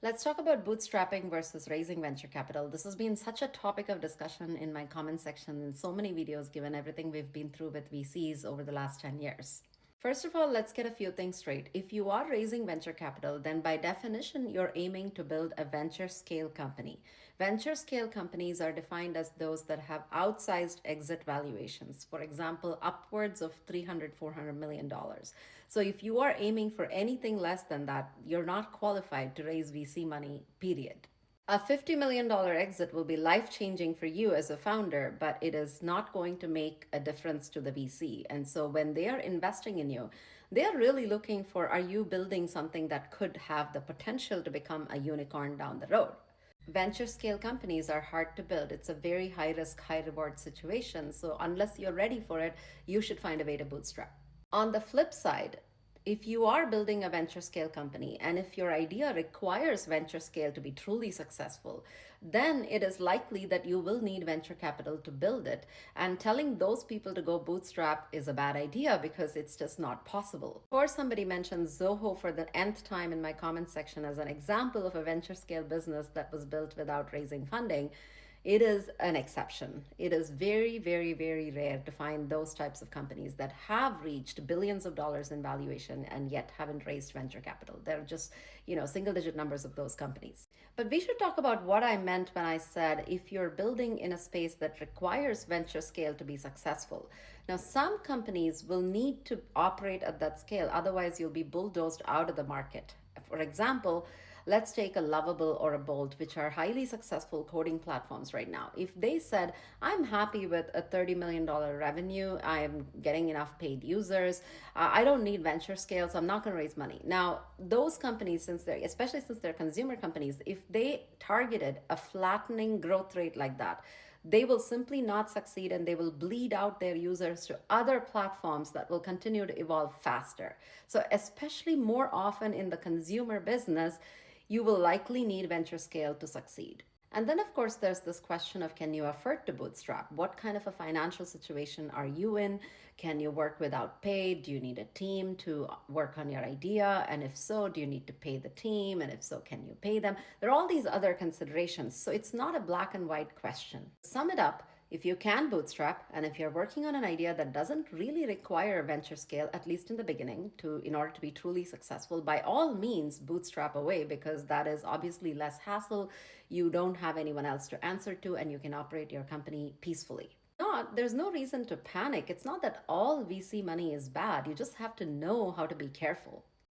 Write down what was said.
Let's talk about bootstrapping versus raising venture capital. This has been such a topic of discussion in my comment section in so many videos, given everything we've been through with VCs over the last 10 years. First of all, let's get a few things straight. If you are raising venture capital, then by definition, you're aiming to build a venture scale company. Venture scale companies are defined as those that have outsized exit valuations, for example, upwards of $300, $400 million. So if you are aiming for anything less than that, you're not qualified to raise VC money, period. A $50 million exit will be life changing for you as a founder, but it is not going to make a difference to the VC. And so when they are investing in you, they are really looking for, are you building something that could have the potential to become a unicorn down the road? Venture scale companies are hard to build. It's a very high risk, high reward situation. So unless you're ready for it, you should find a way to bootstrap. On the flip side, if you are building a venture scale company and if your idea requires venture scale to be truly successful, then it is likely that you will need venture capital to build it. And telling those people to go bootstrap is a bad idea because it's just not possible. Or somebody mentioned Zoho for the nth time in my comment section as an example of a venture scale business that was built without raising funding. It is an exception. It is very, very, very rare to find those types of companies that have reached billions of dollars in valuation and yet haven't raised venture capital. There are just, single digit numbers of those companies. But we should talk about what I meant when I said if you're building in a space that requires venture scale to be successful. Now, some companies will need to operate at that scale, otherwise, you'll be bulldozed out of the market. For example, let's take a Lovable or a Bolt, which are highly successful coding platforms right now. If they said, I'm happy with a $30 million revenue, I'm getting enough paid users, I don't need venture scale, so I'm not going to raise money. Now, those companies, especially since they're consumer companies, if they targeted a flattening growth rate like that, they will simply not succeed and they will bleed out their users to other platforms that will continue to evolve faster. So, especially more often in the consumer business, you will likely need venture scale to succeed. And then, of course, there's this question of can you afford to bootstrap? What kind of a financial situation are you in? Can you work without pay? Do you need a team to work on your idea? And if so, do you need to pay the team? And if so, can you pay them? There are all these other considerations. So it's not a black and white question. Sum it up. If you can bootstrap, and if you're working on an idea that doesn't really require venture scale, at least in the beginning, in order to be truly successful, by all means bootstrap away because that is obviously less hassle. You don't have anyone else to answer to, and you can operate your company peacefully. There's no reason to panic. It's not that all VC money is bad. You just have to know how to be careful.